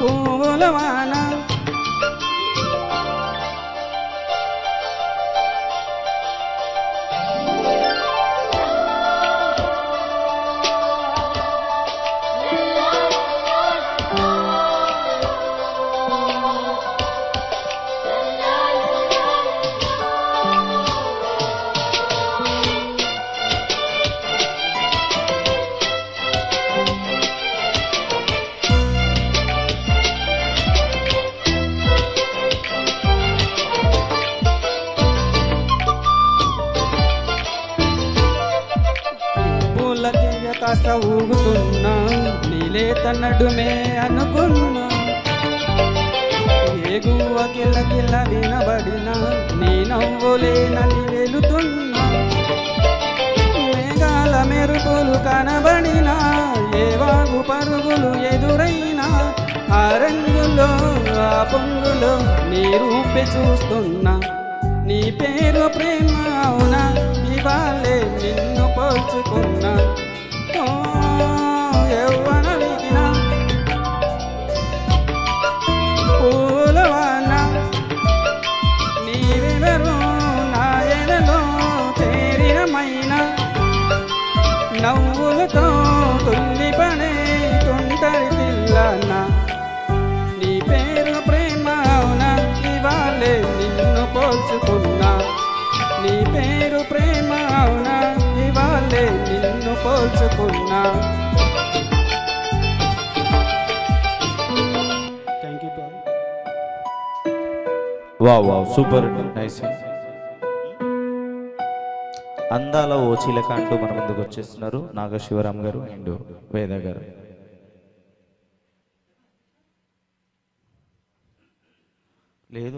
పూలవాన కాస్త ఊగుతున్నా నీలేత నడుమే అనుకున్నా ఏగువ కిల్ల కిల్ల వినబడిన నీ నవ్వులేనని వెలుతున్నా మేఘాల మెరుపులు కనబడినా ఏ వాగు పరుగులు ఎదురైనా ఆ రంగులో ఆ పొంగులో నీ రూపే చూస్తున్నా నీ పేరు ప్రేమ అవునా ఇవాళే నిన్ను పోల్చుకున్నా యవ్వనలిగిన పూలవాన నీవెవరు నా ఎదలో చేరినమైన నవ్వులతో తుల్లిపడే తుంటరి పిల్లన నీ పేరు ప్రేమ అవునా ఇవాళే నిన్ను పోల్చుకున్నా నీ పేరు ప్రేమ అవునా ఇవాళే నిన్ను పోల్చుకున్నా. Wow wow super nice. అందాల ఓ చిలక అంటూ మన ముందుకు వచ్చేస్తున్నారు నాగశివరామ్ గారు అండ్ వేద గారు. లేదు